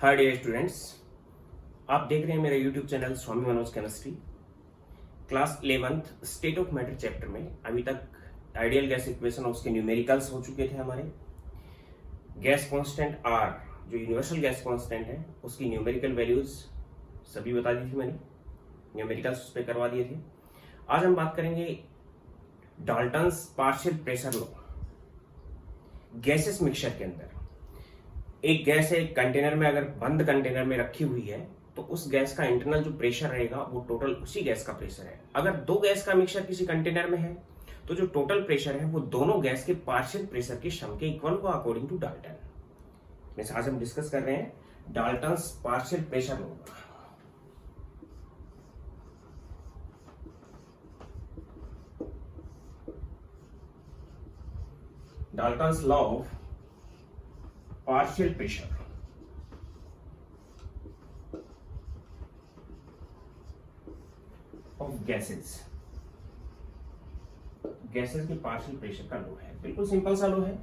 Hi dear students, आप देख रहे हैं मेरा YouTube channel Swami Manoj chemistry. Class 11th state of matter chapter में अभी तक आइडियल गैस इक्वेशन और उसके न्यूमेरिकल्स हो चुके थे हमारे। गैस कांस्टेंट आर जो यूनिवर्सल गैस कांस्टेंट है उसकी न्यूमेरिकल वैल्यूज सभी बता दी थी मैंने, न्यूमेरिकल्स उस पर करवा दिए थे। आज हम बात करेंगे Dalton's partial pressure law gases mixture के अंदर। एक गैस एक कंटेनर में अगर बंद कंटेनर में रखी हुई है तो उस गैस का इंटरनल जो प्रेशर रहेगा वो टोटल उसी गैस का प्रेशर है। अगर दो गैस का मिक्सचर किसी कंटेनर में है तो जो टोटल प्रेशर है वो दोनों गैस के पार्शियल प्रेशर के सम के इक्वल होगा अकॉर्डिंग टू डाल्टन। जैसे आज हम डिस्कस कर रहे हैं Dalton's partial pressure law. Dalton's law of partial pressure of gases के पार्शियल प्रेशर का लॉ है। बिल्कुल सिंपल सा लॉ है।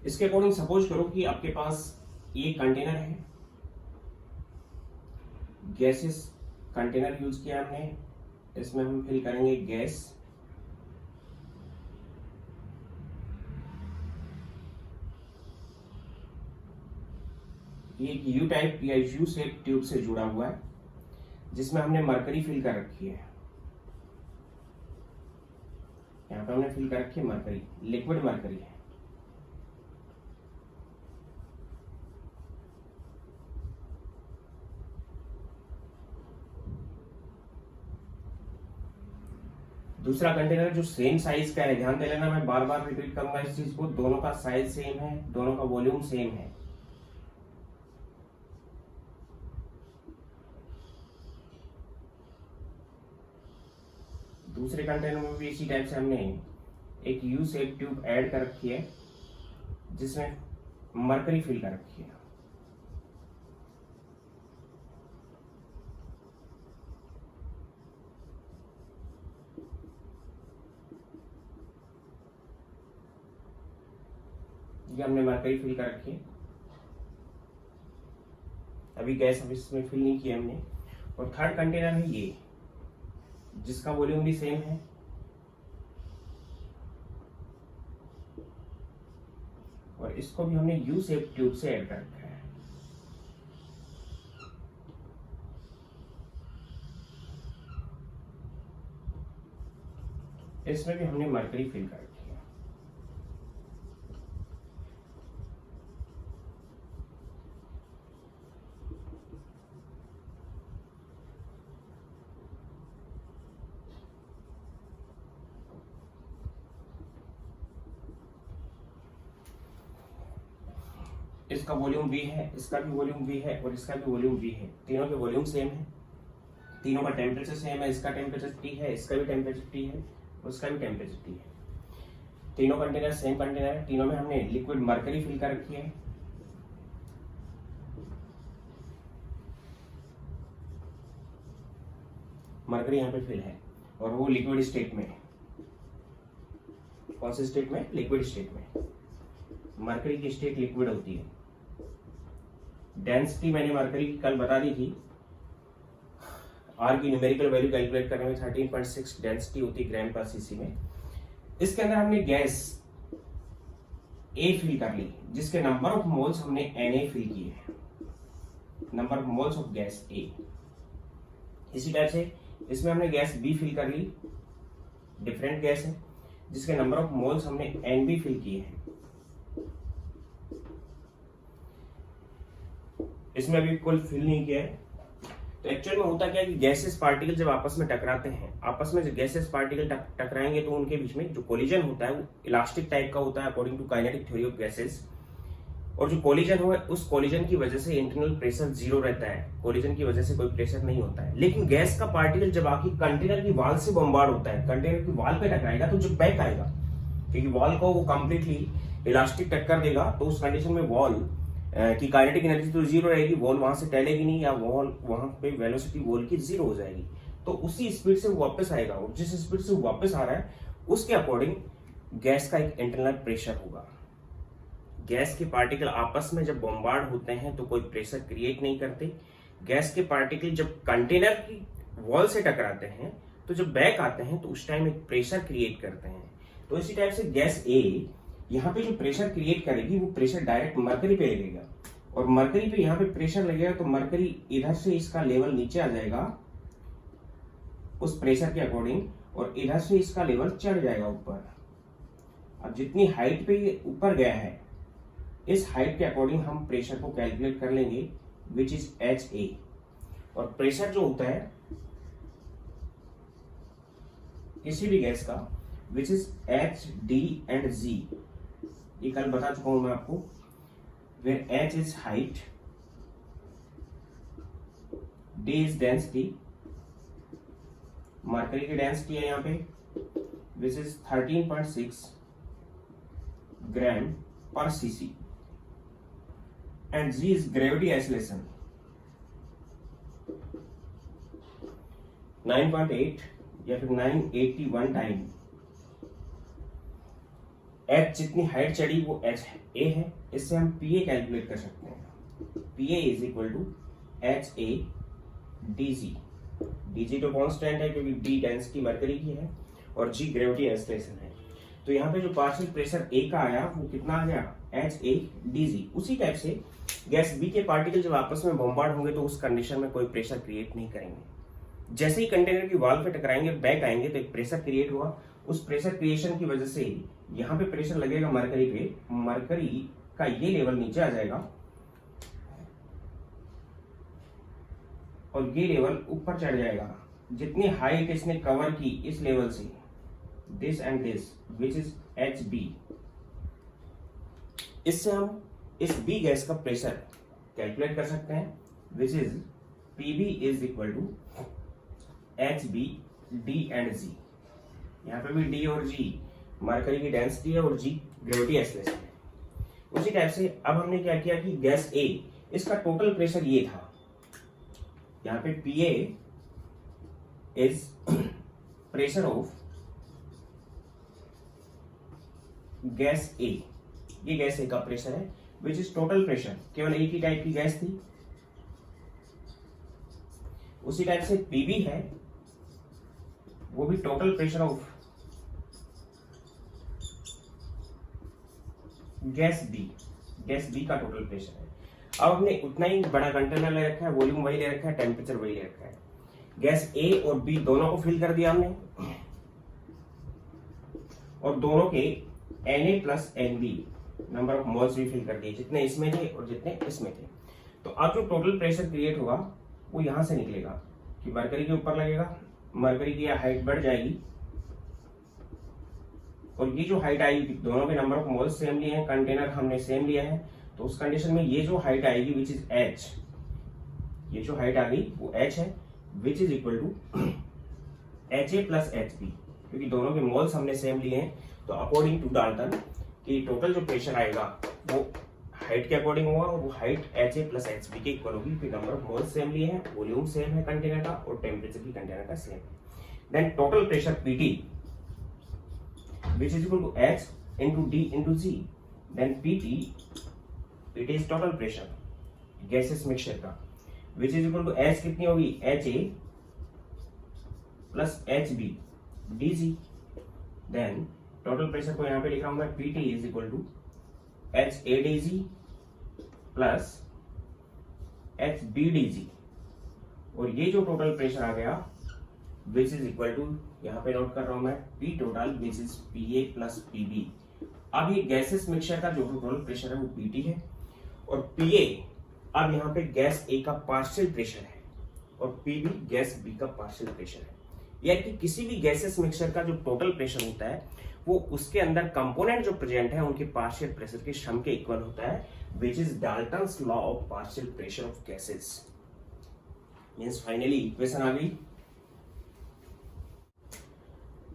इसके अकॉर्डिंग सपोज करो कि आपके पास ये कंटेनर है, गैसेस कंटेनर यूज किया हमने, इसमें हम फिल करेंगे गैस। ये एक यू टाइप या यू शेप ट्यूब से जुड़ा हुआ है जिसमें हमने मरकरी फिल कर रखी है। यहाँ पे हमने फिल कर रखी है मरकरी, लिक्विड मरकरी है। दूसरा कंटेनर जो सेम साइज का है, ध्यान दे लेना, मैं बार बार रिपीट करूंगा इस चीज को, दोनों का साइज सेम है, दोनों का वॉल्यूम सेम है। दूसरे कंटेनर में भी इसी टाइप से हमने एक यू शेप ट्यूब ऐड कर रखी है जिसमें मरकरी फिल कर रखी है। ये हमने मरकरी फिल कर रखी है। अभी गैस अब इसमें फिल नहीं किया हमने। और थर्ड कंटेनर है ये जिसका वॉल्यूम भी सेम है, और इसको भी हमने यू शेप ट्यूब से ऐड कर रखा है। इसमें भी हमने मरकरी फिल कर रखी है। इसका वॉल्यूम V है, इसका भी वॉल्यूम V है और इसका भी वॉल्यूम V है। तीनों के वॉल्यूम सेम है, तीनों का टेम्परेचर सेम है। इसका टेम्परेचर T है, इसका भी टेम्परेचर T है, उसका भी टेम्परेचर T है। तीनों कंटेनर सेम कंटेनर है। तीनों में हमने लिक्विड मरकरी फिल कर रखी है। मरकरी यहाँ पे फिल है और वो लिक्विड स्टेट में है। कौन से स्टेट में? लिक्विड स्टेट में। मरकरी की स्टेट लिक्विड होती है। डेंसिटी मैंने मरकरी की कल बता दी थी। आर की न्यूमेरिकल वैल्यू कैलकुलेट करने में 13.6 डेंसिटी होती है ग्राम पर सीसी में। इसके अंदर हमने गैस ए फिल कर ली जिसके नंबर ऑफ मोल्स हमने Na फिल किए हैं, number of moles of gas A. इसी टाइप से इसमें हमने गैस बी फिल कर ली, डिफरेंट गैस है जिसके नंबर ऑफ मोल्स हमने Nb फिल किए हैं। इसमें अभी कुल फिल नहीं किया है। तो एक्चुअल में होता क्या है कि गैसेस पार्टिकल जब आपस में टकराते हैं, आपस में जो गैसेस पार्टिकल टकराएंगे तो उनके बीच में जो कोलिजन होता है वो इलास्टिक टाइप का होता है according to kinetic theory of gases. और जो कोलिजन हो उस कोलिजन की वजह से इंटरनल प्रेशर जीरो रहता है, कोलिजन की वजह से कोई प्रेशर नहीं होता है। लेकिन गैस का पार्टिकल जब आके कंटेनर की वॉल से बम्बार्ड होता है, कंटेनर की वॉल पे टकराएगा तो जो बैक आएगा, क्योंकि वॉल को वो कंप्लीटली इलास्टिक टक्कर देगा, तो उस कंडीशन में वॉल की काइनेटिक एनर्जी तो जीरो रहेगी, वॉल वहां से टैलेगी नहीं, या वॉल वहां पे वेलोसिटी वॉल की जीरो हो जाएगी। तो उसी स्पीड से वो वापस आएगा, और जिस स्पीड से वो वापस आ रहा है उसके अकॉर्डिंग गैस का एक इंटरनल प्रेशर होगा। गैस के पार्टिकल आपस में जब बॉम्बार्ड होते हैं तो कोई प्रेशर क्रिएट नहीं करते। गैस के पार्टिकल जब कंटेनर की वॉल से टकराते हैं तो जब बैक आते हैं तो उस टाइम एक प्रेशर क्रिएट करते हैं। तो इसी टाइप से गैस ए यहाँ पे जो प्रेशर क्रिएट करेगी वो प्रेशर डायरेक्ट मरकरी पे लगेगा, और मरकरी पे यहाँ पे प्रेशर लगेगा तो मरकरी इधर से इसका लेवल नीचे आ जाएगा उस प्रेशर के अकॉर्डिंग, और इधर से इसका लेवल चढ़ जाएगा ऊपर। अब जितनी हाइट पे ये ऊपर गया है इस हाइट के अकॉर्डिंग हम प्रेशर को कैलकुलेट कर लेंगे, विच इज एच ए। और प्रेशर जो होता है किसी भी गैस का which is H D and G, ये कल बता चुका हूं मैं आपको। Where H is height, D is density, mercury की डेंसिटी है यहाँ पे which is 13.6 gram per CC, and G is gravity acceleration 9.8 या फिर 981 टाइम। एच जितनी हाइट चढ़ी वो एच ए है, इससे हम पी ए कैलकुलेट कर सकते हैं। P A is equal to H A D G. D G तो कॉन्स्टेंट है क्योंकि डी डेंसिटी मरकरी की है और जी ग्रेविटी आइसोलेशन है। तो यहाँ पे जो पार्शियल प्रेशर ए का आया वो कितना आ गया, एच ए डी जी। उसी टाइप से गैस बी के पार्टिकल जब आपस में बॉम्बार्ड होंगे तो उस कंडीशन में कोई प्रेशर क्रिएट नहीं करेंगे। जैसे ही कंटेनर की वॉल पे टकराएंगे बैक आएंगे तो एक प्रेशर क्रिएट हुआ, उस प्रेशर क्रिएशन की वजह से यहाँ पे प्रेशर लगेगा मरकरी पे, मरकरी का ये लेवल नीचे आ जाएगा और ये लेवल ऊपर चढ़ जाएगा। जितनी हाइट इसने कवर की इस लेवल से, this and this which is H B, इससे हम इस बी गैस का प्रेशर कैलकुलेट कर सकते हैं, which is P B is equal to H B D and G. यहाँ पे भी डी और जी मरकरी की डेंसिटी है और जी ग्रेविटी आइसोलेशन है। उसी टाइप से अब हमने क्या किया कि गैस ए इसका टोटल प्रेशर ये था, यहाँ पे P A is pressure of gas A, ये गैस ए का प्रेशर है विच इज टोटल प्रेशर। केवल एक ही टाइप की गैस थी। उसी टाइप से पीबी है वो भी total pressure of gas B का टोटल प्रेशर है। अब हमने उतना ही बड़ा कंटेनर ले रखा है, वॉल्यूम वही ले रखा है, टेम्परेचर वही ले रखा है। गैस ए और बी दोनों को फिल कर दिया हमने और दोनों के Na plus Nb number of moles भी फिल कर दिए, जितने इसमें थे और जितने इसमें थे। तो अब जो टोटल प्रेशर क्रिएट होगा वो यहां से निकलेगा कि मरकरी के ऊपर लगेगा, मरकरी की हाइट बढ़ जाएगी और ये जो हाइट आएगी, दोनों के नंबर ऑफ मोल्स सेम लिए हैं, कंटेनर हमने सेम लिया है, तो उस कंडीशन में ये जो हाइट आएगी विच इज एच, ये जो हाइट आ गई वो एच है which is equal to H A plus H B, क्योंकि दोनों के मोल्स हमने सेम लिए हैं। तो अकॉर्डिंग टू डाल्टन कि टोटल जो प्रेशर आएगा वो हाइट के अकॉर्डिंग होगा और वो height H A plus H B के इक्वल होगी, क्योंकि नंबर ऑफ मोल्स सेम लिए हैं, वॉल्यूम सेम है कंटेनर का और टेम्परेचर भी कंटेनर का सेम है। Then total pressure PT which is equal to H into D into G, then PT, it is total pressure gaseous mixture का, which is equal to H कितनी होगी, HA plus HB DG, then total pressure को यहाँ पे लिख रहा हूँ मैं, PT is equal to HADG plus HBDG, और ये जो टोटल प्रेशर आ गया विच इज इक्वल टू, यहाँ पे नोट कर रहा हूं मैं, P total which is P A plus P B. अब ये गैसेस मिक्सचर का जो टोटल प्रेशर है वो पीटी है और पी ए अब यहाँ पे गैस ए का पार्शियल प्रेशर है और पी बी गैस बी का पार्शियल प्रेशर है। यानी कि किसी भी गैसेस मिक्सचर का जो टोटल प्रेशर होता है वो उसके अंदर कंपोनेंट जो प्रेजेंट है उनके पार्शियल प्रेशर के सम के इक्वल होता है, which is Dalton's law of partial pressure of gases. Means finally equation आ गई,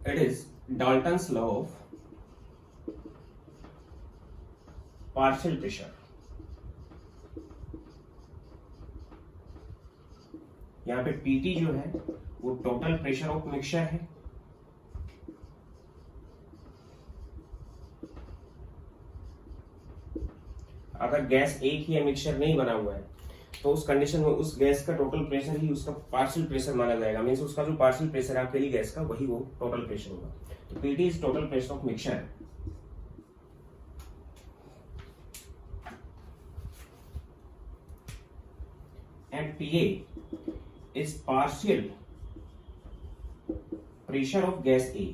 it is Dalton's law of partial pressure। यहाँ पे PT जो है वो टोटल प्रेशर ऑफ मिक्सचर है अगर गैस एक ही है, मिक्सचर नहीं बना हुआ है, तो उस कंडीशन में उस गैस का टोटल प्रेशर ही उसका पार्शियल प्रेशर माना जाएगा। मीन्स उसका जो पार्शियल प्रेशर है अकेली गैस का, वही वो टोटल प्रेशर होगा। तो PT is total pressure of mixture and PA is partial pressure of gas A.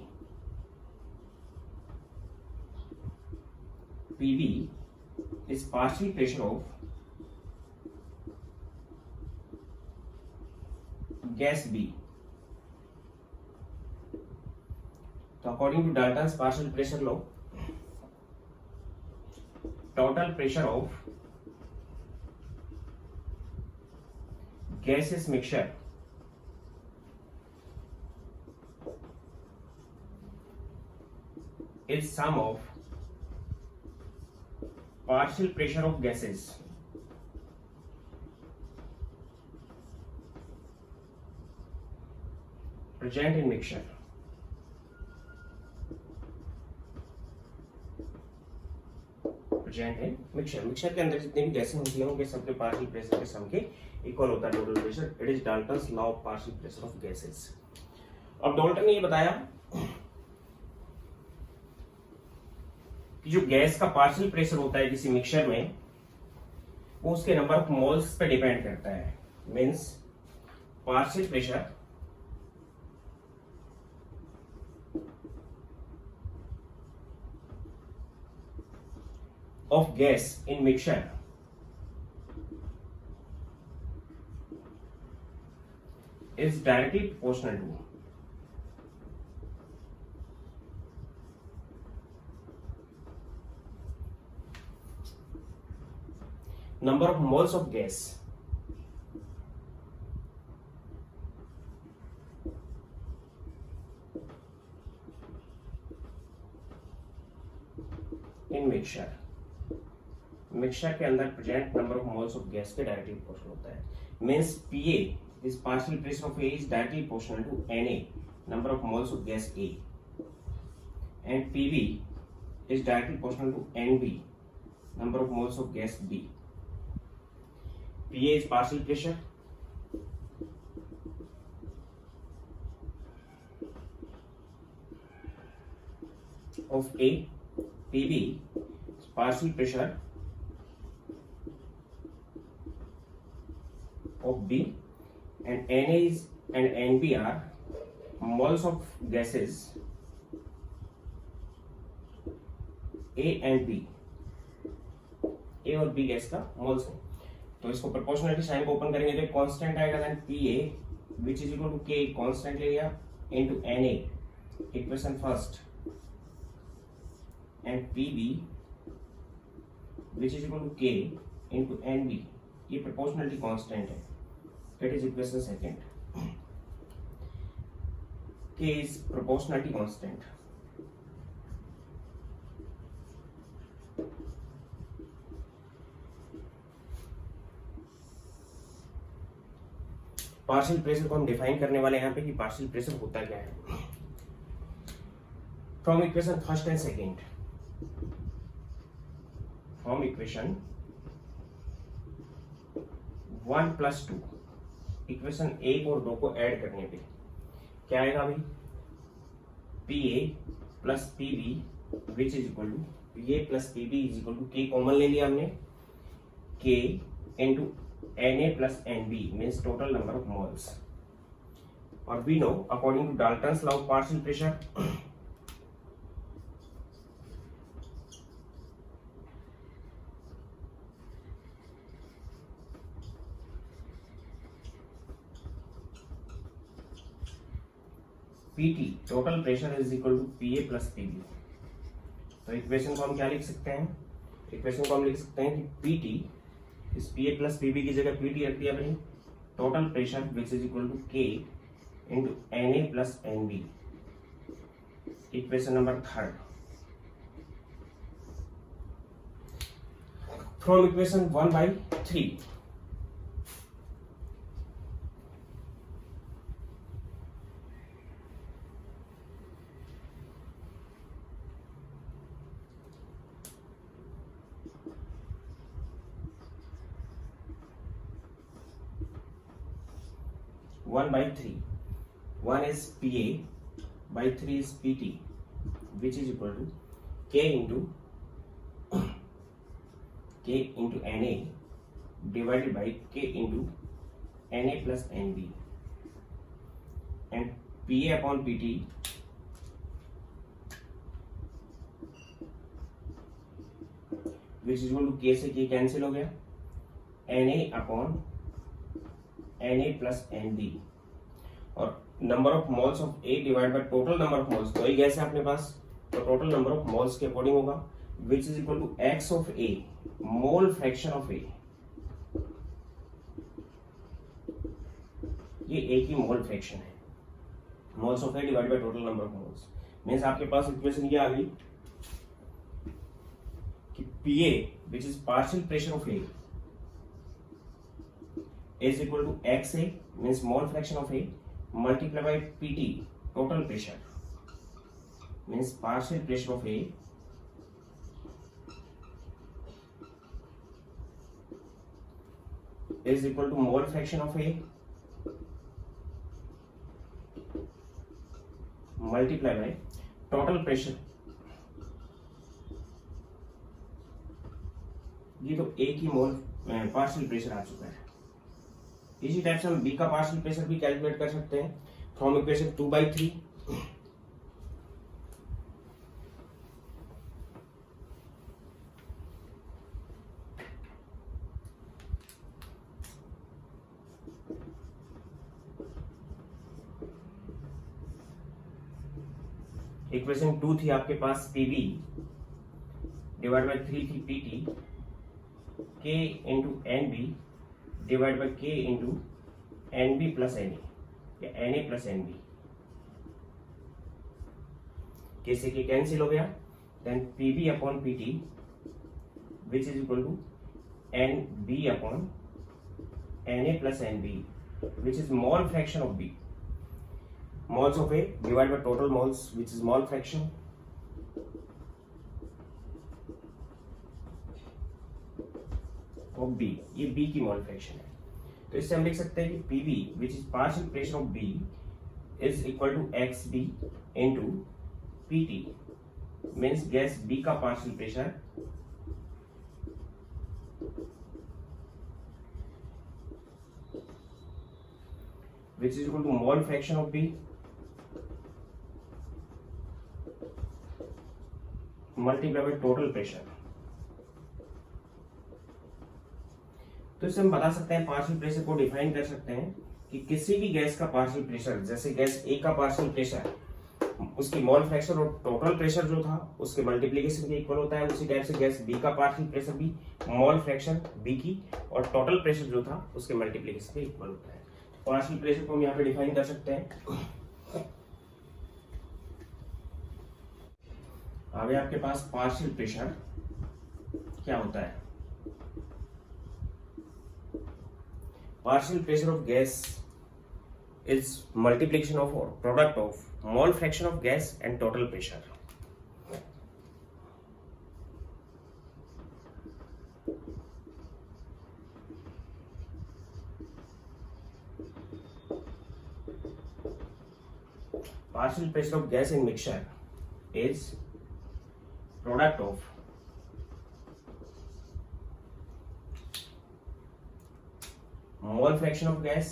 PB is partial pressure of gas B. So according to Dalton's partial pressure law, total pressure of gaseous mixture is sum of partial pressure of gases present in mixture. Present in mixture. Mixture के अंदर जितने भी गैसें होती हैं उनके सबके partial pressure के सम के इक्वल होता है total pressure. It is Dalton's law of partial pressure of gases. अब डाल्टन ने ये बताया कि जो गैस का पार्शियल प्रेशर होता है किसी मिक्सचर में, वो उसके नंबर ऑफ मोल्स पे डिपेंड करता है। Means partial pressure of gas in mixture is directly proportional to number of moles of gas in mixture। Mixture के अंदर present number of moles of gas के डायरेक्टली प्रोपोर्शनल होता है। Means PA is partial pressure of A is directly proportional to NA number of moles of gas A and PB is directly proportional to NB number of moles of gas B. PA is partial pressure of A, PB partial pressure of B, and Na is and Nb are moles of gases A and B। A और B gas का moles है। तो इसको proportionality sign को open करेंगे तो constant आएगा, then Pa which is equal to K constant ले लिया into Na equation first, and Pb which is equal to K into Nb, ये proportionality constant है, that is equation second। K is proportionality constant। Partial pressure को हम define करने वाले यहाँ पे कि पार्शियल प्रेशर होता क्या है। From equation first and second, from equation 1 + 2, equation 1 और 2 को ऐड करने पे क्या आएगा भाई, Pa plus Pb which is equal to Pa plus Pb is equal to K common ले लिया हमने, K into Na plus Nb means total number of moles. और we know according to Dalton's law of partial pressure Pt total pressure is equal to Pa plus Pb। तो equation को हम क्या लिख सकते हैं, इक्वेशन को हम लिख सकते हैं कि Pt इस Pa प्लस Pb की जगह Pt रख दिया भाई, total pressure which is equal to K into Na plus Nb, equation number third. From equation 1/3, 1/3. 1 is Pa by 3 is Pt, which is equal to K into Na divided by K into Na plus Nb, and Pa upon Pt which is equal to K से K cancel हो गया, Na upon Na plus Nb, और number of moles of A divide by total number of moles, तो ही gas है अपने पास, तो टोटल नंबर ऑफ मोल्स के अकॉर्डिंग होगा which is equal to X of A, mole fraction of A, ये A की मोल फ्रैक्शन है, moles of A divide by total number of moles, means आपके पास इक्वेशन ये आ गई कि Pa which is partial pressure of A is equal to XA means mole fraction of A multiplied by PT total pressure means partial pressure of A is equal to mole fraction of A multiplied by total pressure. ये तो A की मोल partial pressure आ चुका है। इसी type से हम B का partial pressure भी कैलकुलेट कर सकते हैं फ्रॉम इक्वेशन 2/3। इक्वेशन 2 थी आपके पास PV डिवाइड बाय 3 थी PT, K into NB divide by K into NB plus NA या NA प्लस NB, K से K कैंसिल हो गया, then PB upon PT which is equal to NB upon NA plus NB which is mole fraction of B, moles of A divided by total moles which is mole fraction of B, ये B की mole fraction है। तो इससे हम लिख सकते हैं कि PB which is partial pressure of B is equal to XB into PT means gas B का partial pressure which is equal to mole fraction of B multiply by total pressure. तो इससे हम बता सकते हैं, पार्शियल प्रेशर को define कर सकते हैं कि किसी भी गैस का पार्शियल प्रेशर, जैसे गैस ए का पार्शियल प्रेशर उसकी मोल फ्रैक्शन और टोटल प्रेशर जो था उसके मल्टीप्लिकेशन के इक्वल होता है, उसी टाइप से गैस बी का पार्शियल प्रेशर भी मोल फ्रैक्शन बी की और टोटल प्रेशर जो था उसके मल्टीप्लिकेशन के इक्वल होता है। पार्शियल प्रेशर को हम यहाँ पे डिफाइन कर सकते हैं। आगे आपके पास पार्शियल प्रेशर क्या होता है। Partial pressure of gas is multiplication of और product of mole fraction of gas and total pressure. Partial pressure of gas in mixture is product of mole fraction of gas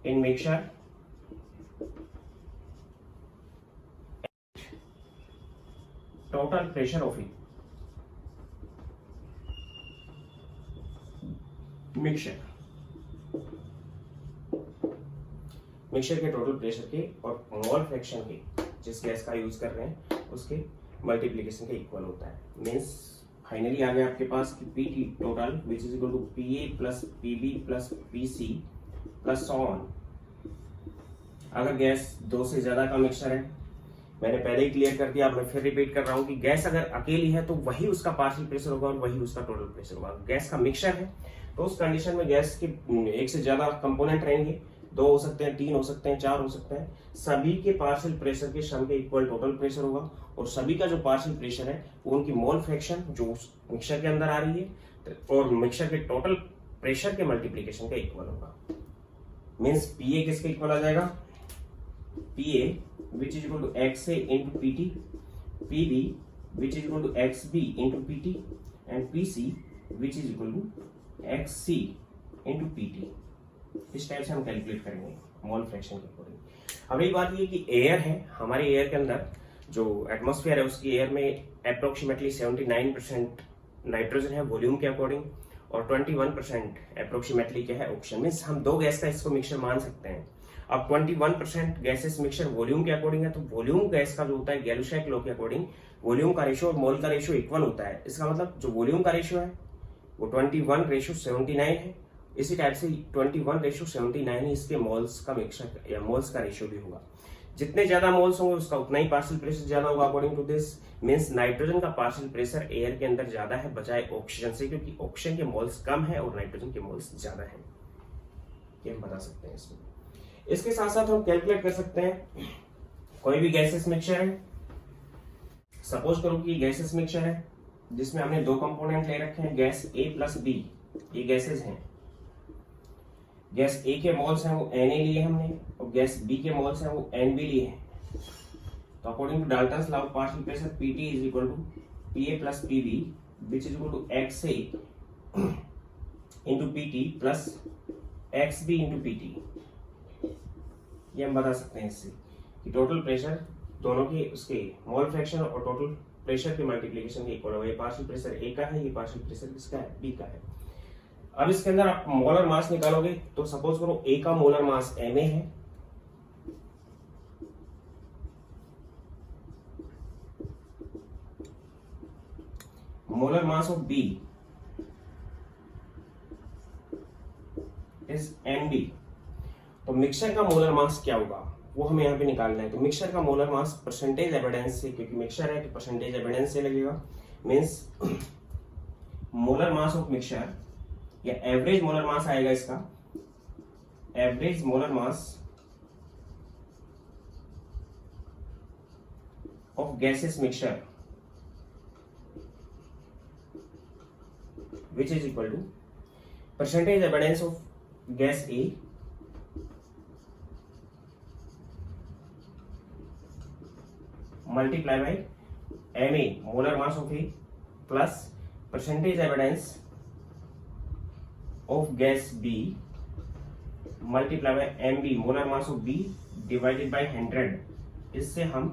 in mixture total pressure of it mixture के total pressure के और mole fraction के जिस gas का use कर रहे हैं उसके मल्टीप्लिकेशन के इक्वल होता है। मींस फाइनली आ गया आपके पास कि PT total which is equal to PA plus PB plus PC plus on. अगर गैस दो से ज्यादा का मिक्सचर है, मैंने पहले ही क्लियर कर दिया, मैं फिर रिपीट कर रहा हूं कि गैस अगर अकेली है तो वही उसका पार्शियल प्रेशर होगा और वही उसका टोटल प्रेशर होगा। गैस का मिक्सचर है तो उस कंडीशन में गैस के एक से ज्यादा कंपोनेंट रहेंगे 2 हो सकते हैं, 3 हो सकते हैं, 4 हो सकते हैं, सभी के पार्शियल प्रेशर के सम के इक्वल टोटल प्रेशर होगा, और सभी का जो पार्शियल प्रेशर है वो उनकी मोल फ्रैक्शन जो उस मिक्सचर के अंदर आ रही है और मिक्सचर के टोटल प्रेशर के मल्टीप्लीकेशन का इक्वल होगा। मीन्स पीए किसके इक्वल आ जाएगा, PA which is equal to X A into P T, PB which is equal to X B into P T, and PC which is equal to X C into P T. इस type से हम calculate करेंगे mole fraction के according. अब एक बात ये कि एयर है, हमारे एयर के अंदर जो एटमॉस्फेयर है उसकी एयर में अप्रोक्सीमेटली 79% नाइट्रोजन है वॉल्यूम के अकॉर्डिंग, और 21% अप्रोक्सीमेटली क्या है, ऑक्सीजन। मीन्स हम दो गैस का इसको मिक्सचर मान सकते हैं। अब 21% गैसेस मिक्सचर वॉल्यूम के अकॉर्डिंग है, तो वॉल्यूम गैस का जो होता है गैलुशैक लॉ के अकॉर्डिंग वॉल्यूम का रेशियो और मोल का रेशियो इक्वल होता है। इसका मतलब जो वॉल्यूम का रेशियो है वो 21:79 है। इसी टाइप से 21:79 ही इसके मोल्स का मिक्सचर या मोल्स का रेशियो भी होगा। जितने ज्यादा मोल्स होंगे उसका उतना ही पार्शियल प्रेशर ज्यादा होगा according to this. Means nitrogen का पार्शियल प्रेशर एयर के अंदर ज्यादा है बजाय ऑक्सीजन से, क्योंकि ऑक्सीजन के मोल्स कम है और नाइट्रोजन के मोल्स ज्यादा है। ये हम बता सकते हैं इसमें। इसके साथ साथ हम कैलकुलेट कर सकते हैं कोई भी गैसेस मिक्सचर है। सपोज करो कि गैसेस मिक्सचर है जिसमें हमने दो कंपोनेंट ले रखे हैं, गैस ए प्लस बी, ये गैसेस हैं। गैस ए के मोल्स हैं वो Na लिए हमने, और गैस बी के मोल्स हैं वो Nb लिए हैं। तो according to Dalton's law of partial pressure Pt is equal to Pa plus Pb which is equal to XA into Pt plus XB into Pt। ये हम बता सकते हैं इससे कि टोटल प्रेशर दोनों के उसके मोल फ्रैक्शन और टोटल प्रेशर के मल्टीप्लिकेशन के इक्वल होगा। ये पार्शियल प्रेशर ए का है, ये पार्शियल प्रेशर किसका है, बी का है। अब इसके अंदर आप मोलर मास निकालोगे तो सपोज करो ए का मोलर मास Ma है, molar mass of B is Mb। तो मिक्सचर का मोलर मास क्या होगा वो हमें यहाँ पे निकालना है। तो मिक्सचर का मोलर मास परसेंटेज एविडेंस से, क्योंकि मिक्सचर है तो परसेंटेज एविडेंस से लगेगा। Means molar mass of mixture या एवरेज मोलर मास आएगा इसका, average molar mass of gases mixture which is equal to percentage abundance of gas A multiply by Ma molar mass of A plus percentage abundance of gas B multiply by Mb molar mass of B divided by 100। इससे हम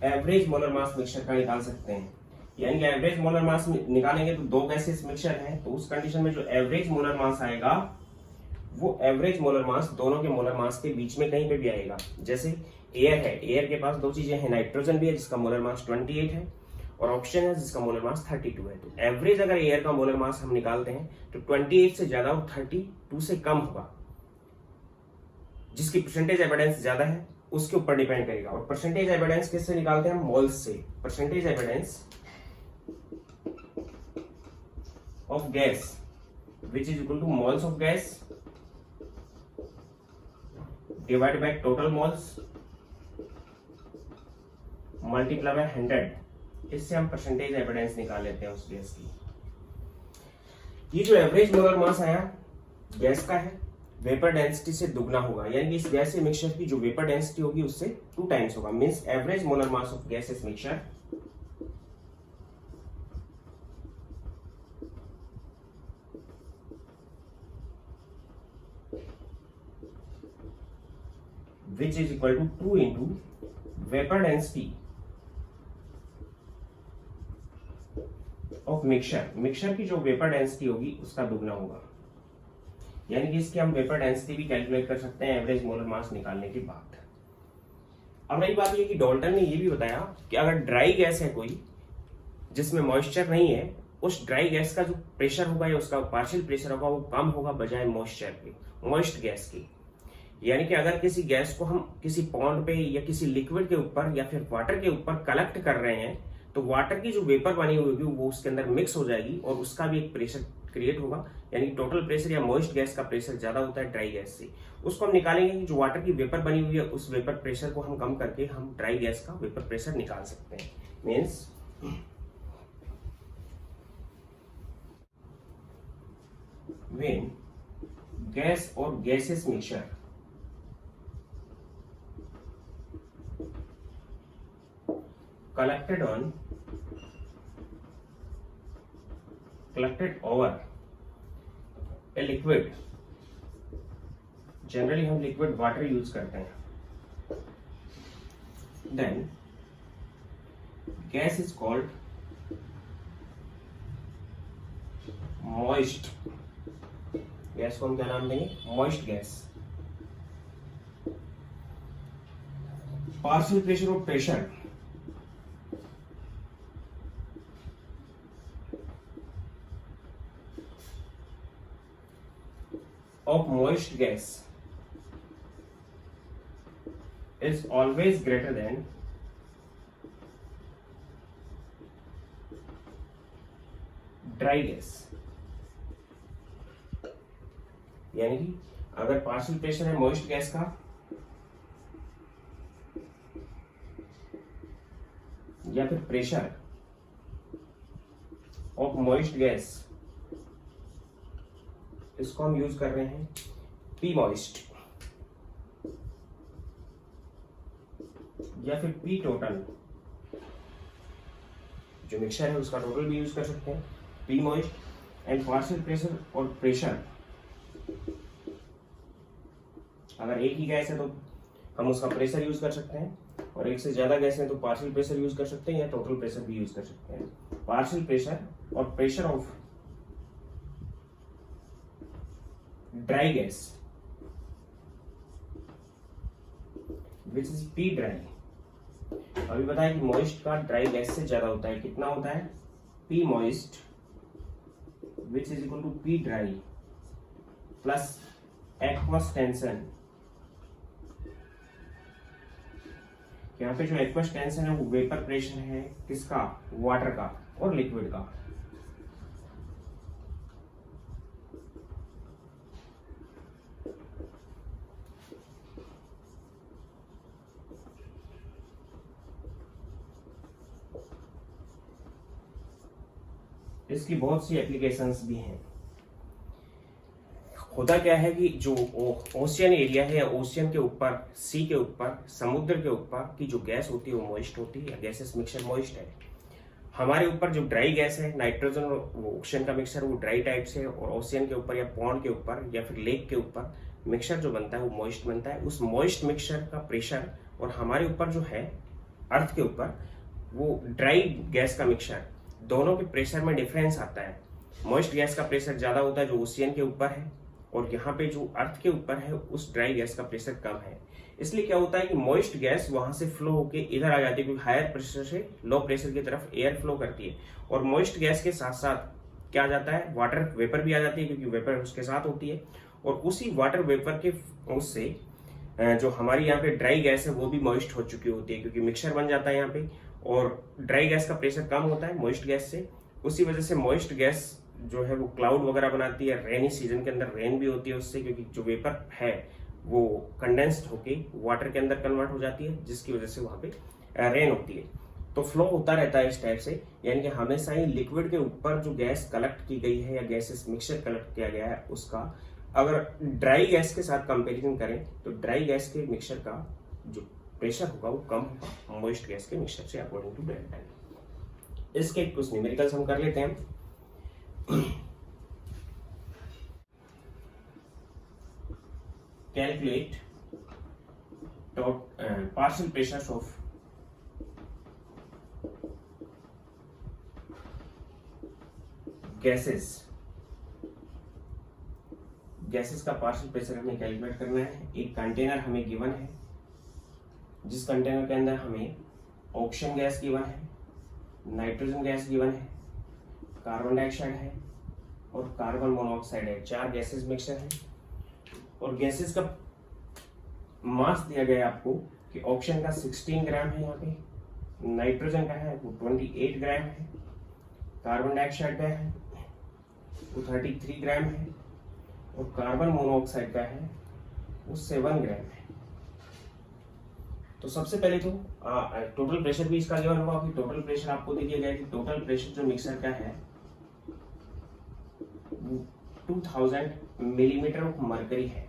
average molar मास mixture का निकाल सकते हैं। यानी कि average molar मास निकालेंगे तो दो गैसेस मिक्सचर हैं, तो उस कंडीशन में जो एवरेज मोलर मास आएगा वो एवरेज मोलर मास दोनों के मोलर मास के बीच में कहीं पे भी आएगा। जैसे एयर है, एयर के पास दो चीजें हैं, नाइट्रोजन भी है जिसका मोलर मास 28 है और ऑक्सीजन है जिसका मोलर मास 32 है। तो एवरेज अगर एयर का मोलर मास हम निकालते हैं तो 28 से ज्यादा और 32 से कम होगा। जिसकी परसेंटेज एविडेंस ज्यादा है उसके ऊपर डिपेंड करेगा। और परसेंटेज एविडेंस किससे निकालते हैं हम, मोल्स से। Percentage evidence of gas which is equal to moles of gas divided by total moles multiply by 100। इससे हम परसेंटेज एविडेंस निकाल लेते हैं उस गैस की। ये जो एवरेज मोलर मास आया गैस का है वेपर डेंसिटी से दुगना होगा, यानी कि इस गैस से मिक्सचर की जो वेपर डेंसिटी होगी उससे 2 टाइम्स होगा। Means average molar mass of gases mixture which is equal to 2 into vapor density of mixture। Mixture की जो वेपर डेंसिटी होगी उसका दुगना होगा। यानी कि इसकी हम वेपर डेंसिटी भी कैलकुलेट कर सकते हैं एवरेज मोलर मास निकालने के बाद। अब रही बात ये कि डॉल्टन ने ये भी बताया कि अगर ड्राई गैस है कोई जिसमें मॉइस्चर नहीं है, उस ड्राई गैस का जो प्रेशर होगा या उसका पार्शियल प्रेशर होगा वो कम होगा बजाय मॉइस्चर के, मॉइस्ट गैस की। यानी कि अगर किसी गैस को हम किसी पॉन्ड पे या किसी लिक्विड के ऊपर या फिर वाटर के ऊपर कलेक्ट कर रहे हैं तो वाटर की जो वेपर बनी हुई होगी वो उसके अंदर मिक्स हो जाएगी और उसका भी एक प्रेशर क्रिएट होगा, यानी टोटल प्रेशर या मॉइस्ट गैस का प्रेशर ज्यादा होता है ड्राई गैस से। उसको हम निकालेंगे कि जो वाटर की वेपर बनी हुई है उस वेपर प्रेशर को हम कम करके हम ड्राई गैस का वेपर प्रेशर निकाल सकते हैं। Means when gas or gases mixture collected over a liquid, generally हम लिक्विड वाटर यूज करते हैं, then gas is called moist gas को हम क्या नाम देंगे? Moist gas. पार्शियल प्रेशर और pressure of moist gas is always greater than dry gas। यानी कि अगर पार्शियल प्रेशर है मॉइस्ट गैस का या फिर प्रेशर ऑफ मॉइस्ट गैस, इसको हम यूज कर रहे हैं पी मॉइस्ट या फिर पी टोटल, जो मिक्सचर है उसका टोटल भी यूज कर सकते हैं, P moist. And partial pressure और प्रेशर, अगर एक ही गैस है तो हम उसका प्रेशर यूज कर सकते हैं, और एक से ज्यादा गैस है तो पार्शियल प्रेशर यूज कर सकते हैं या टोटल प्रेशर भी यूज कर सकते हैं। पार्शियल प्रेशर और pressure of dry gas which is P dry. अभी बताया कि मॉइस्ट का ड्राई गैस से ज्यादा होता है, कितना होता है? P moist which is equal to P dry plus aqueous tension. यहाँ पे जो एक्वस टेंशन है वो वेपर प्रेशर है किसका? वाटर का और लिक्विड का। इसकी बहुत सी एप्लीकेशंस भी हैं। होता क्या है कि जो ओशियन एरिया है या ओशियन के ऊपर, सी के ऊपर, समुद्र के ऊपर की जो गैस होती है वो मॉइस्ट होती है, या गैसेस मिक्सचर मॉइस्ट है। हमारे ऊपर जो ड्राई गैस है, नाइट्रोजन और वो ओशियन का मिक्सचर, वो ड्राई टाइप से, और ओशियन के ऊपर या पॉन्ड के ऊपर या फिर लेक के ऊपर मिक्सचर जो बनता है वो मॉइस्ट बनता है। उस मॉइस्ट मिक्सचर का प्रेशर और हमारे ऊपर जो है अर्थ के ऊपर वो ड्राई गैस का मिक्सचर, दोनों के प्रेशर में डिफरेंस आता है। मॉइस्ट गैस का प्रेशर ज्यादा होता है जो ओशियन के ऊपर है, और यहाँ पे जो अर्थ के ऊपर है उस ड्राई गैस का प्रेशर कम है। इसलिए क्या होता है कि मॉइस्ट गैस वहां से फ्लो होके इधर आ जाती है, क्योंकि हायर प्रेशर से लो प्रेशर की तरफ एयर फ्लो करती है, और मॉइस्ट गैस के साथ साथ क्या आ जाता है? वाटर वेपर भी आ जाती है, क्योंकि वेपर उसके साथ होती है। और उसी वाटर वेपर के उससे जो हमारी यहाँ पे ड्राई गैस है वो भी मॉइस्ट हो चुकी होती है, क्योंकि मिक्सचर बन जाता है यहाँ पे, और ड्राई गैस का प्रेशर कम होता है मॉइस्ट गैस से। उसी वजह से मॉइस्ट गैस जो है वो क्लाउड वगैरह बनाती है, रेनी सीजन के अंदर रेन भी होती है उससे, क्योंकि जो वेपर है वो कंडेंस्ड होके वाटर के अंदर कन्वर्ट हो जाती है, जिसकी वजह से वहां पे रेन होती है। तो फ्लो होता रहता है इस टाइप से, यानी कि हमेशा ही लिक्विड के ऊपर जो गैस कलेक्ट की गई है या गैसेस मिक्सचर कलेक्ट किया गया है उसका अगर ड्राई गैस के साथ कंपेरिजन करें तो ड्राई गैस के मिक्सचर का जो प्रेशर होगा वो कम होगा मॉइस्ट गैस के मिक्सचर से, अकॉर्डिंग टू डेल्टा। इसके कुछ न्यूमेरिकल्स हम कर लेते हैं। Calculate partial pressures of gases. Gases का पार्शियल प्रेशर हमें कैलकुलेट करना है। एक कंटेनर हमें गिवन है, जिस कंटेनर के अंदर हमें ऑक्सीजन गैस गिवन है, नाइट्रोजन गैस गिवन है, कार्बन डाइऑक्साइड है और कार्बन मोनोऑक्साइड है। 4 गैसेस मिक्सचर है, और गैसेस का मास दिया गया है आपको कि ऑक्सीजन का 16 ग्राम है, यहाँ पे नाइट्रोजन का है वो 28 ग्राम है, कार्बन डाइऑक्साइड का है वो 33 ग्राम है और कार्बन मोनोऑक्साइड का है वो 7 ग्राम है। तो सबसे पहले तो टोटल प्रेशर भी इसका गिवन होगा कि टोटल प्रेशर आपको दे दिया गया है कि टोटल प्रेशर जो मिक्सर का है 2000 मिलीमीटर ऑफ मरकरी है।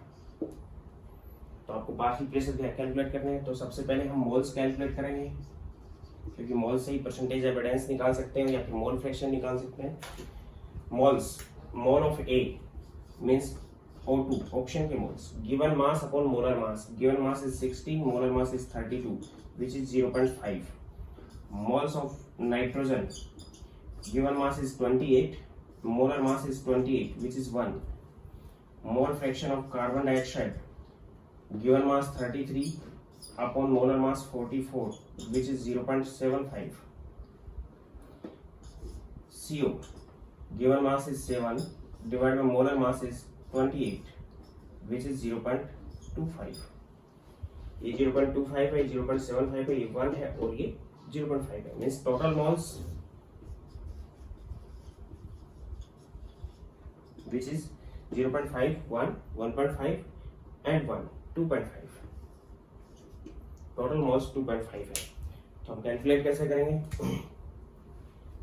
तो आपको पार्शियल प्रेशर कैलकुलेट करने हैं। तो सबसे पहले हम मोल्स कैलकुलेट करेंगे, क्योंकि मोल से ही परसेंटेज एविडेंस निकाल सकते हैं या फिर मोल फ्रैक्शन निकाल सकते हैं। Moles, mole of A means O2 oxygen के moles, given mass upon molar mass, given mass is 16, molar mass is 32 which is 0.5. moles of nitrogen, given mass is 28, molar mass is 28 which is 1. mole fraction of carbon dioxide, given mass 33 upon molar mass 44 which is 0.75. CO, given mass is 7 divided by molar mass is 28 which is 0.25. ये 0.25 है, 0.75 है, ये 1 है और ये 0.5 है। Means total moles which is 0.5, 1, 1.5 and 1, 2.5. Total moles 2.5 है। तो हम कैलकुलेट कैसे करेंगे?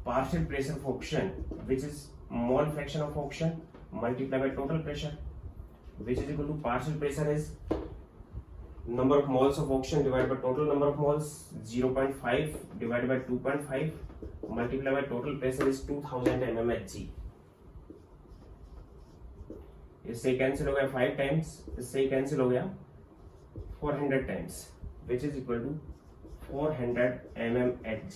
Partial pressure of oxygen which is mole fraction of oxygen multiplied by total pressure which is equal to partial pressure is number of moles of oxygen divided by total number of moles, 0.5 divided by 2.5 multiplied by total pressure is 2000 mmHg. इससे cancel हो गया 5 times, इससे cancel हो गया 400 times which is equal to 400 mmHg.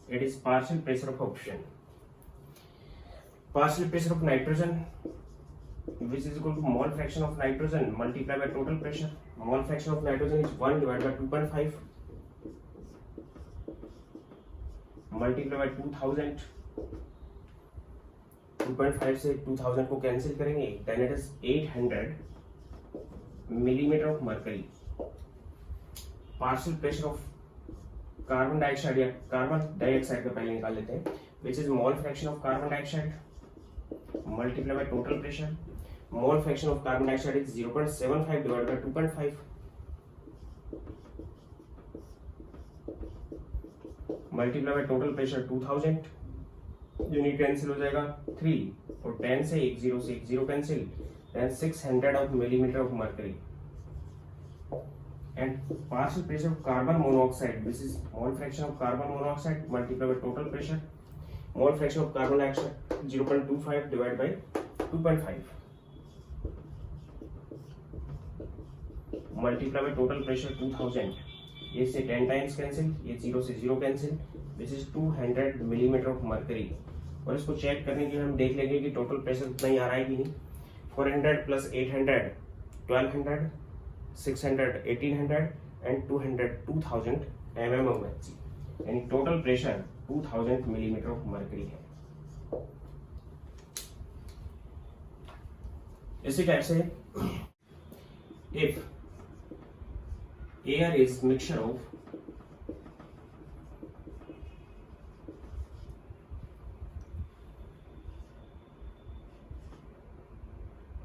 It is partial pressure of oxygen. Partial pressure of nitrogen which is equal to mole fraction of nitrogen multiplied by total pressure. Mole fraction of nitrogen is 1 divided by 2.5 multiplied by 2000. 2.5 से 2000 को cancel करेंगे, then it is 800 millimetre of mercury. Partial pressure of carbon dioxide या carbon dioxide का पहले निकाल लेते हैं, which is mole fraction of carbon dioxide multiplied by total pressure. Mole fraction of carbon dioxide is 0.75 divided by 2.5 multiplied by total pressure 2000. Unit cancel हो जाएगा 3 और 10 से 1 0 से 1 0 cancel, then 600 of millimeter of mercury. And partial pressure of carbon monoxide, this is mole fraction of carbon monoxide multiplied by total pressure. Mole fraction of carbon dioxide 0.25 divided by 2.5 multiplied by total pressure 2000. ये से 10 times cancel, ये 0 से 0 cancel, this is 200 millimetre of mercury. और इसको check करने के लिए हम देख लेंगे कि टोटल प्रेशर उतना ही आ रहा है कि नहीं. 400 प्लस 800 1200, 600 1800 एंड 200 2000 mmHg. यानी total pressure 2000 millimetre of mercury है. इसी टाइप से if air is mixture of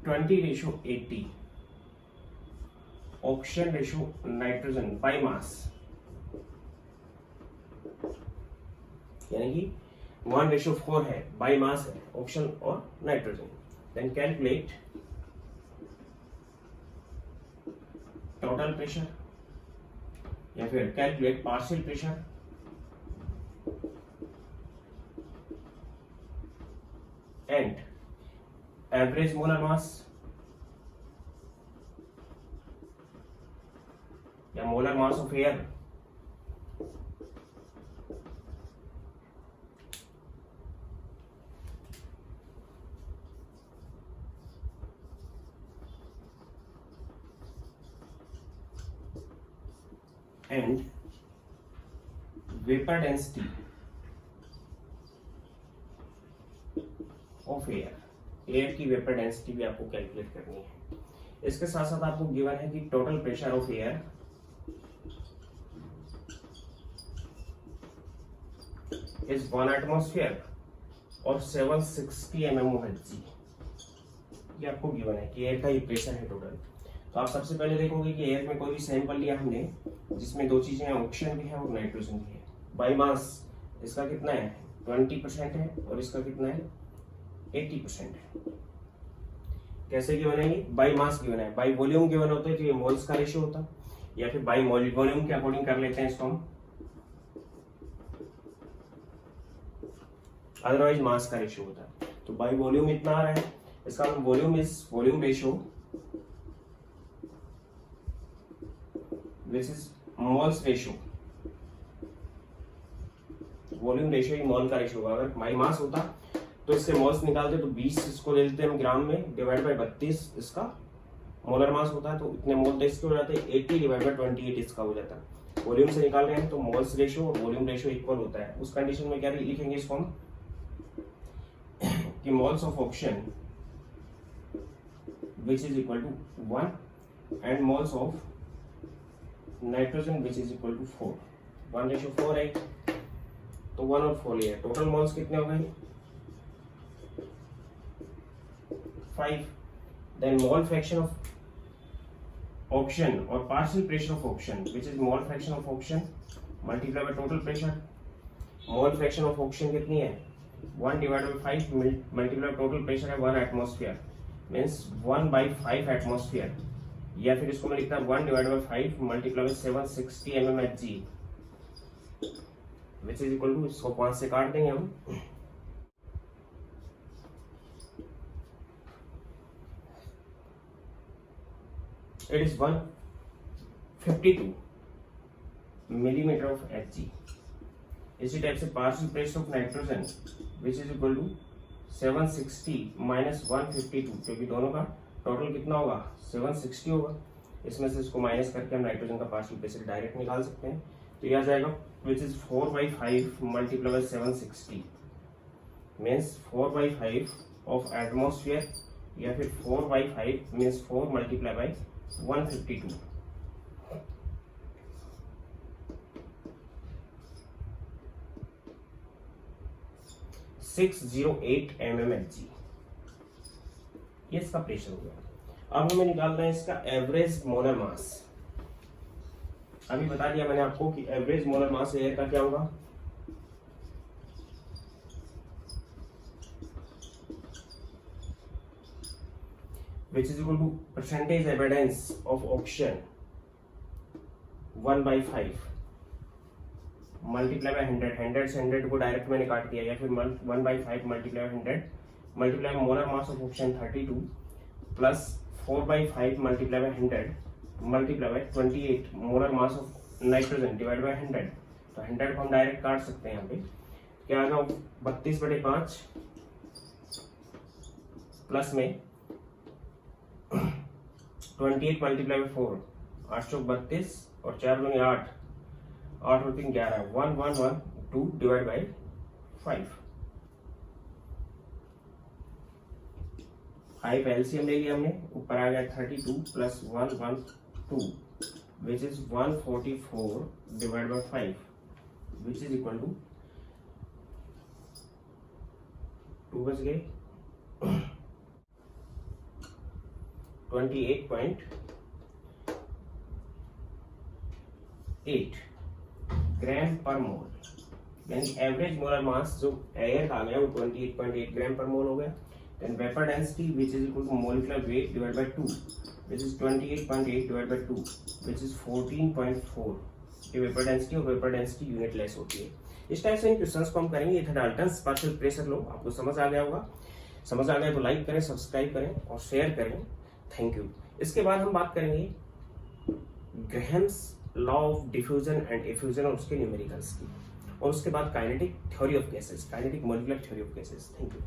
20:80 oxygen ratio nitrogen by mass, यानी कि 1:4 है, बाई मास है ऑक्सीजन और nitrogen. Then calculate total pressure या फिर calculate partial pressure and average molar mass या molar mass of air and vapor density of air. Air की vapour density भी आपको कैलकुलेट करनी है. इसके साथ साथ आपको गिवन है कि total pressure of air is 1 atmosphere और 760 mmHg, ये आपको गिवन है कि एयर का ये प्रेशर है टोटल। तो आप सबसे पहले देखोगे कि एयर में कोई भी सैंपल लिया हमने जिसमें दो चीजें हैं, ऑक्सीजन भी है और नाइट्रोजन भी है। बाई मास इसका कितना है 20% है और इसका कितना है 80% है। कैसे गिवन है ये? बाई मास गिवन है। बाई वॉल्यूम गिवन होता है तो ये मोल्स का रेशियो होता, या फिर बाई वॉल्यूम के अकॉर्डिंग कर लेते हैं इसको हम, अदरवाइज मास का रेशियो होता है। तो बाई वॉल्यूम इतना आ रहा है, इसका volume is volume ratio which is moles ratio. Volume ratio ही मोल का रेशियो होगा। अगर बाई मास होता तो इससे मोल्स निकालते तो 20 इसको ले लेते हम ग्राम में, डिवाइड बाय 32 इसका मोलर मास होता है, तो इतने मोल तो इसके हो जाते हैं, 80 डिवाइड बाय 28 इसका हो जाता है। वॉल्यूम से निकाल रहे हैं तो मोल्स रेशियो और वॉल्यूम रेशियो इक्वल होता है। उस कंडीशन में क्या लिखेंगे इसको हम कि moles of oxygen which is equal to 1 and moles of nitrogen which is equal to 4। 1:4 है तो 1 और 4 लिया। टोटल मोल्स कितने हो गए 5। Then mole fraction of oxygen और partial pressure of oxygen which is mole fraction of oxygen multiply by total pressure. Mole fraction of oxygen कितनी है 1 divide by 5 multiply total pressure है 1 एटमॉस्फेयर, मीन्स 1/5 एटमॉस्फेयर, या फिर इसको मैं लिखता हूं 1 divide by 5 multiply by 760 mmHg which is equal to, इसको 5 से काट देंगे हम, it is 152 millimetre of Hg। इसी टाइप से partial pressure of nitrogen which is equal to 760 minus 152, क्योंकि दोनों का टोटल कितना होगा 760 होगा। इसमें से इसको माइनस करके हम नाइट्रोजन का पार्शियल प्रेशर डायरेक्ट निकाल सकते हैं। तो यह आ जाएगा which is 4/5 multiply by 760 means 4/5 of atmosphere, या फिर 4/5 मीन्स 4 मल्टीप्लाई बाय 152। (608 mmHg) ये इसका प्रेशर हो गया। अब हमें निकालना है इसका एवरेज मोलर मास। अभी बता दिया मैंने आपको कि एवरेज मोलर मास एयर का क्या होगा, which is equal to percentage abundance of oxygen 1/5 multiply by 100। 100 से 100 को डायरेक्ट मैंने काट दिया, या फिर 1/5 multiply by 100 multiply molar mass of oxygen 32 plus 4/5 multiply by 100 multiply by 28 molar mass of nitrogen divide by 100। तो 100 को हम डायरेक्ट काट सकते हैं यहाँ पे, क्या आएगा 32/5 प्लस में 28 मल्टीप्लाई बाय 4 8 चौक 32 और 4 दूनी 8 8 और 3 11 1112 डिवाइड बाय 5। 5 एलसीएम ले लिया हमने, ऊपर आ गया 32 plus 112 which is 144 divide by 5 which is equal to 2 बच गए 28.8 ग्राम पर मोल। यानी एवरेज मोलर मास जो एयर का आ गया वो 28.8 ग्राम पर मोल हो गया। Then vapour density which is equal to molecular weight divide by 2 which is 28.8 divide by 2 which is 14.4। ये वेपर डेंसिटी और वेपर डेंसिटी यूनिट लेस होती है। इस टाइप से इन क्वेश्चंस को हम करेंगे। ये था डाल्टन्स पार्शियल प्रेशर लॉ। आपको समझ आ गया होगा। समझ आ गया तो लाइक करें, सब्सक्राइब करें और शेयर करें। Thank you. इसके बाद हम बात करेंगे Graham's law of diffusion and effusion और उसके न्यूमेरिकल्स की, और उसके बाद kinetic theory of gases, kinetic molecular theory of gases. Thank you.